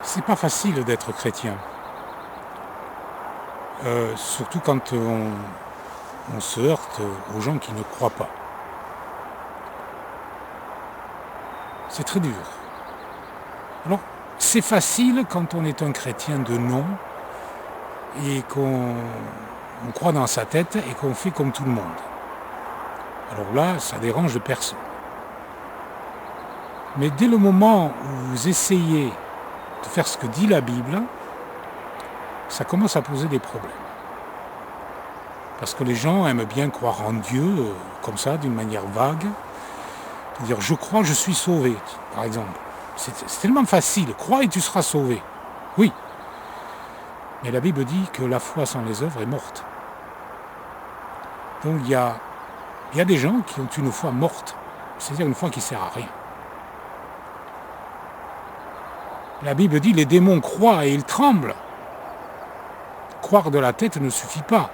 C'est pas facile d'être chrétien. Surtout quand on se heurte aux gens qui ne croient pas. C'est très dur. Alors, c'est facile quand on est un chrétien de nom et qu'on croit dans sa tête et qu'on fait comme tout le monde. Alors là, ça dérange personne. Mais dès le moment où vous essayez de faire ce que dit la Bible, ça commence à poser des problèmes. Parce que les gens aiment bien croire en Dieu, comme ça, d'une manière vague. C'est-à-dire, je crois, je suis sauvé, par exemple. C'est tellement facile. Crois et tu seras sauvé. Oui. Mais la Bible dit que la foi sans les œuvres est morte. Donc il y a des gens qui ont une foi morte. C'est-à-dire une foi qui ne sert à rien. La Bible dit les démons croient et ils tremblent. Croire de la tête ne suffit pas.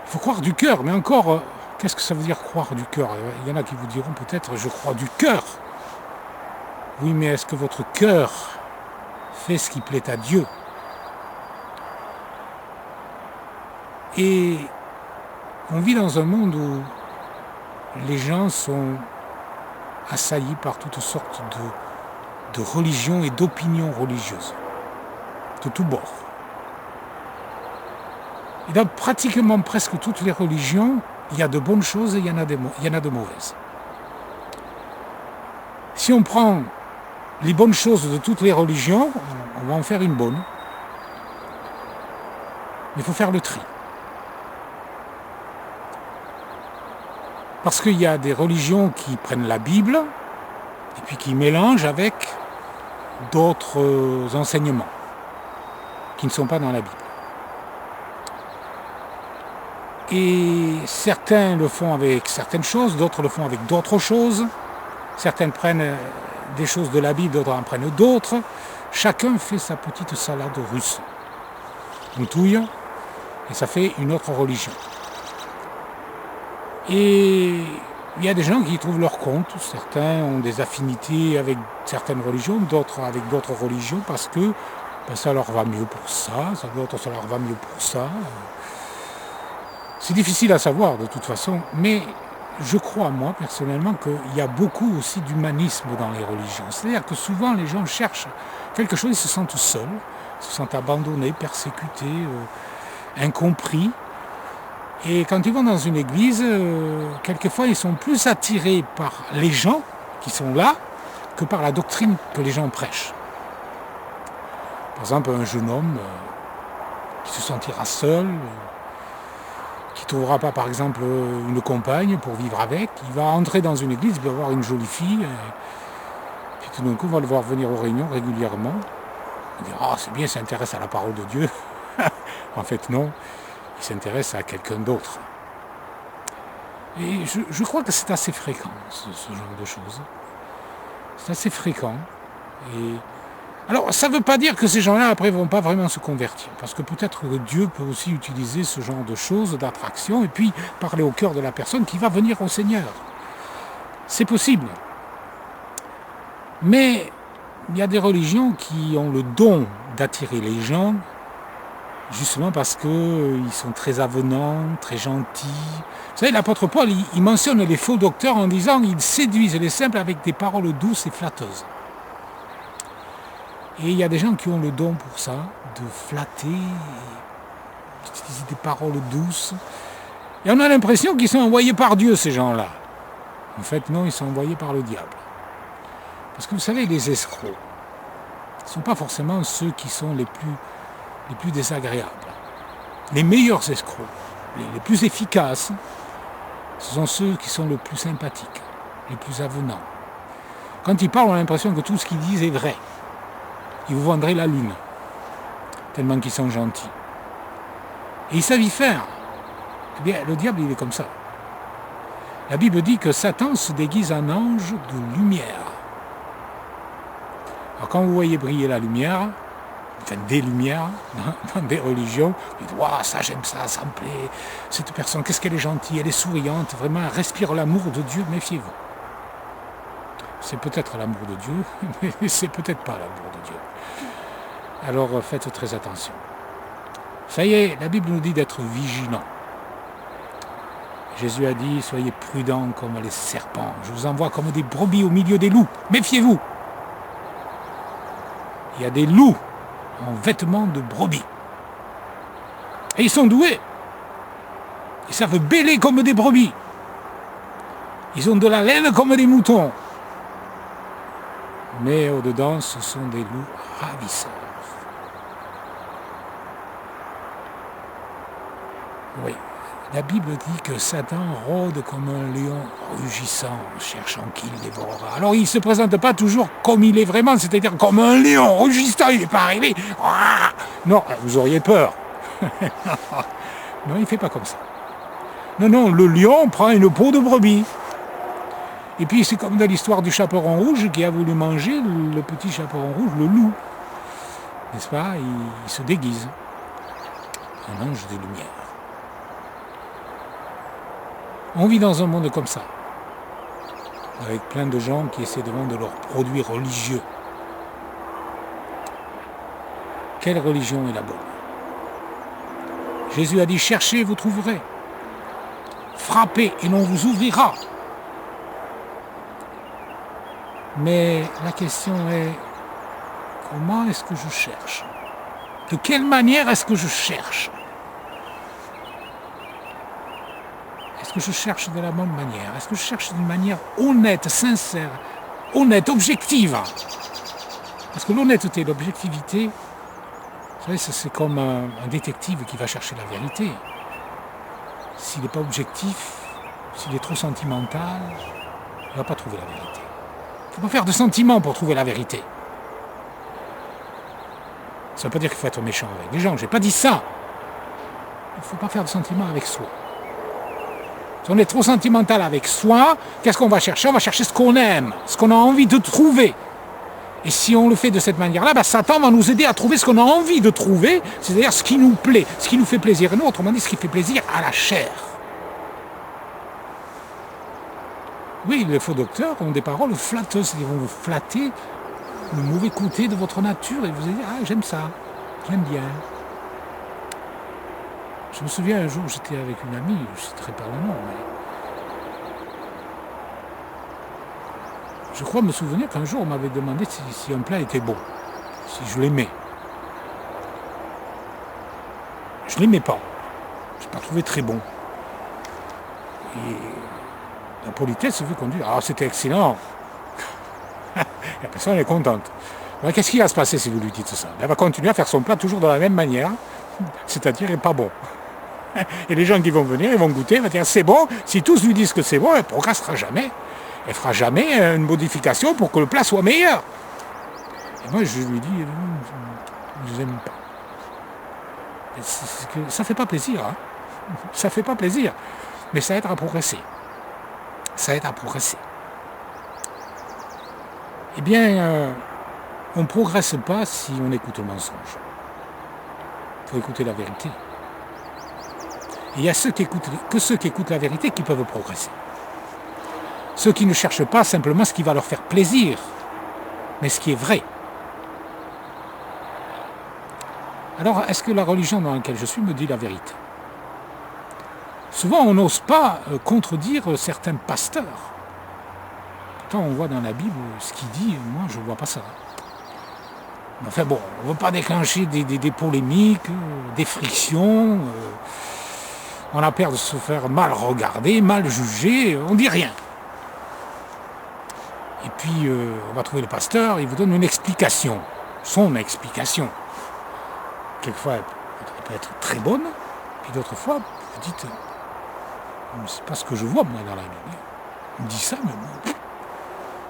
Il faut croire du cœur, mais encore, qu'est-ce que ça veut dire croire du cœur? Il y en a qui vous diront peut-être je crois du cœur. Oui, mais est-ce que votre cœur fait ce qui plaît à Dieu? Et on vit dans un monde où les gens sont assaillis par toutes sortes de religions et d'opinions religieuses, de tous bords. Et dans pratiquement presque toutes les religions, il y a de bonnes choses et il y en a de mauvaises. Si on prend les bonnes choses de toutes les religions, on va en faire une bonne. Mais il faut faire le tri. Parce qu'il y a des religions qui prennent la Bible et puis qui mélangent avec d'autres enseignements qui ne sont pas dans la Bible. Et certains le font avec certaines choses, d'autres le font avec d'autres choses. Certains prennent des choses de la Bible, d'autres en prennent d'autres. Chacun fait sa petite salade russe. On touille et ça fait une autre religion. Et il y a des gens qui y trouvent leur compte. Certains ont des affinités avec certaines religions, d'autres avec d'autres religions parce que ça leur va mieux pour ça, d'autres ça leur va mieux pour ça. C'est difficile à savoir de toute façon, mais je crois, moi, personnellement, qu'il y a beaucoup aussi d'humanisme dans les religions. C'est-à-dire que souvent, les gens cherchent quelque chose, ils se sentent seuls, ils se sentent abandonnés, persécutés, incompris. Et quand ils vont dans une église, quelquefois, ils sont plus attirés par les gens qui sont là que par la doctrine que les gens prêchent. Par exemple, un jeune homme qui se sentira seul, qui ne trouvera pas, par exemple, une compagne pour vivre avec. Il va entrer dans une église, il va voir une jolie fille, puis tout d'un coup, on va le voir venir aux réunions régulièrement. Il va dire, ah, c'est bien, il s'intéresse à la parole de Dieu. En fait, non, il s'intéresse à quelqu'un d'autre. Et je crois que c'est assez fréquent, ce genre de choses. C'est assez fréquent. Et alors, ça ne veut pas dire que ces gens-là, après, ne vont pas vraiment se convertir. Parce que peut-être que Dieu peut aussi utiliser ce genre de choses, d'attraction, et puis parler au cœur de la personne qui va venir au Seigneur. C'est possible. Mais il y a des religions qui ont le don d'attirer les gens, justement parce qu'ils sont très avenants, très gentils. Vous savez, l'apôtre Paul, il mentionne les faux docteurs en disant qu'ils séduisent les simples avec des paroles douces et flatteuses. Et il y a des gens qui ont le don pour ça, de flatter, d'utiliser des paroles douces. Et on a l'impression qu'ils sont envoyés par Dieu, ces gens-là. En fait, non, ils sont envoyés par le diable. Parce que vous savez, les escrocs ne sont pas forcément ceux qui sont les plus désagréables. Les meilleurs escrocs, les plus efficaces, ce sont ceux qui sont le plus sympathiques, les plus avenants. Quand ils parlent, on a l'impression que tout ce qu'ils disent est vrai. Ils vous vendraient la lune, tellement qu'ils sont gentils. Et ils savent y faire. Eh bien, le diable, il est comme ça. La Bible dit que Satan se déguise en ange de lumière. Alors quand vous voyez briller la lumière, enfin des lumières dans des religions, vous dites « Waouh, ça j'aime ça, ça me plaît, cette personne, qu'est-ce qu'elle est gentille, elle est souriante, vraiment, elle respire l'amour de Dieu, méfiez-vous. » c'est peut-être l'amour de Dieu, mais c'est peut-être pas l'amour de Dieu. Alors faites très attention. Ça y est, la Bible nous dit d'être vigilants. Jésus a dit, soyez prudents comme les serpents. Je vous envoie comme des brebis au milieu des loups. Méfiez-vous. Il y a des loups en vêtements de brebis. Et ils sont doués. Ils savent bêler comme des brebis. Ils ont de la laine comme des moutons. Mais au-dedans, ce sont des loups ravisseurs. Oui, la Bible dit que Satan rôde comme un lion rugissant, cherchant qui le dévorera. Alors il ne se présente pas toujours comme il est vraiment, c'est-à-dire comme un lion rugissant, il n'est pas arrivé. Non, vous auriez peur. Non, il ne fait pas comme ça. Non, le lion prend une peau de brebis. Et puis c'est comme dans l'histoire du chaperon rouge qui a voulu manger le petit chaperon rouge, le loup. N'est-ce pas? Il se déguise en ange de lumière. On vit dans un monde comme ça, avec plein de gens qui essaient de vendre leurs produits religieux. Quelle religion est la bonne? Jésus a dit, cherchez, vous trouverez. Frappez et l'on vous ouvrira. Mais la question est, comment est-ce que je cherche? De quelle manière est-ce que je cherche? Est-ce que je cherche de la bonne manière? Est-ce que je cherche d'une manière honnête, sincère, honnête, objective? Parce que l'honnêteté, l'objectivité, vous savez, c'est comme un détective qui va chercher la vérité. S'il n'est pas objectif, s'il est trop sentimental, il ne va pas trouver la vérité. Il ne faut pas faire de sentiments pour trouver la vérité. Ça ne veut pas dire qu'il faut être méchant avec les gens, je n'ai pas dit ça. Il ne faut pas faire de sentiments avec soi. Si on est trop sentimental avec soi, qu'est-ce qu'on va chercher? On va chercher ce qu'on aime, ce qu'on a envie de trouver. Et si on le fait de cette manière-là, Satan va nous aider à trouver ce qu'on a envie de trouver, c'est-à-dire ce qui nous plaît, ce qui nous fait plaisir. Et nous, autrement dit, ce qui fait plaisir à la chair. Oui, les faux docteurs ont des paroles flatteuses. Ils vont vous flatter le mauvais côté de votre nature et vous allez dire, ah, j'aime ça, j'aime bien. Je me souviens un jour, j'étais avec une amie, je ne citerai pas le nom, mais je crois me souvenir qu'un jour on m'avait demandé si un plat était bon, si je l'aimais. Je ne l'aimais pas, je n'ai pas trouvé très bon. Et la politesse veut qu'on dise, ah c'était excellent. La personne est contente. Mais qu'est-ce qui va se passer si vous lui dites ça? Elle va continuer à faire son plat toujours de la même manière, c'est-à-dire pas bon. Et les gens qui vont venir, ils vont goûter, ils vont dire c'est bon. Si tous lui disent que c'est bon, elle ne progressera jamais. Elle ne fera jamais une modification pour que le plat soit meilleur. Et moi, je lui dis, je ne aime pas. Ça ne fait pas plaisir. Hein. Ça ne fait pas plaisir. Mais ça aide à progresser. Ça aide à progresser. Eh bien, on ne progresse pas si on écoute le mensonge. Il faut écouter la vérité. Et il y a ceux qui écoutent la vérité qui peuvent progresser. Ceux qui ne cherchent pas simplement ce qui va leur faire plaisir, mais ce qui est vrai. Alors, est-ce que la religion dans laquelle je suis me dit la vérité? Souvent, on n'ose pas contredire certains pasteurs. Pourtant, on voit dans la Bible ce qu'il dit, moi, je ne vois pas ça. Enfin bon, on ne veut pas déclencher des polémiques, des frictions. On a peur de se faire mal regarder, mal juger, on ne dit rien. Et puis, on va trouver le pasteur, il vous donne une explication, son explication. Quelquefois, elle peut être très bonne, puis d'autres fois, vous dites, c'est pas ce que je vois, moi, dans la Bible. On me dit ça, mais bon,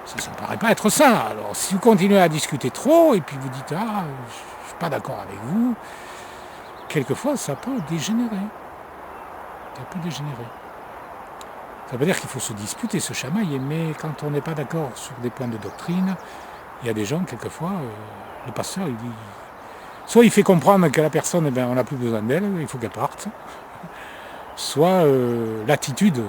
ça ne me paraît pas être ça. Alors, si vous continuez à discuter trop, et puis vous dites, ah, je ne suis pas d'accord avec vous, quelquefois, ça peut dégénérer. Ça peut dégénérer. Ça veut dire qu'il faut se disputer, se chamailler, mais quand on n'est pas d'accord sur des points de doctrine, il y a des gens, quelquefois, le pasteur, il dit, soit il fait comprendre que la personne, on n'a plus besoin d'elle, il faut qu'elle parte, soit l'attitude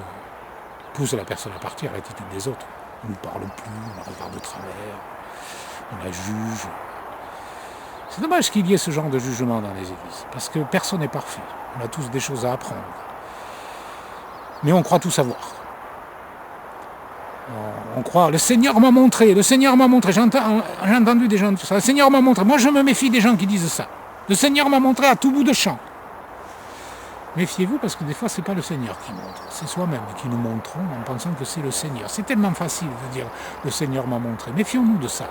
pousse la personne à partir, l'attitude des autres. On ne parle plus, on la regarde de travers, on la juge. C'est dommage qu'il y ait ce genre de jugement dans les églises, parce que personne n'est parfait. On a tous des choses à apprendre. Mais on croit tout savoir. On croit, le Seigneur m'a montré, le Seigneur m'a montré. J'ai entendu des gens dire ça, le Seigneur m'a montré. Moi je me méfie des gens qui disent ça. Le Seigneur m'a montré à tout bout de champ. Méfiez-vous parce que des fois c'est pas le Seigneur qui montre, c'est soi-même qui nous montrons en pensant que c'est le Seigneur. C'est tellement facile de dire le Seigneur m'a montré. Méfions-nous de ça.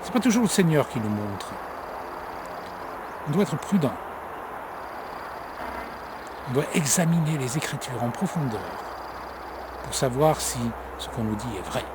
C'est pas toujours le Seigneur qui nous montre. On doit être prudent. On doit examiner les Écritures en profondeur pour savoir si ce qu'on nous dit est vrai.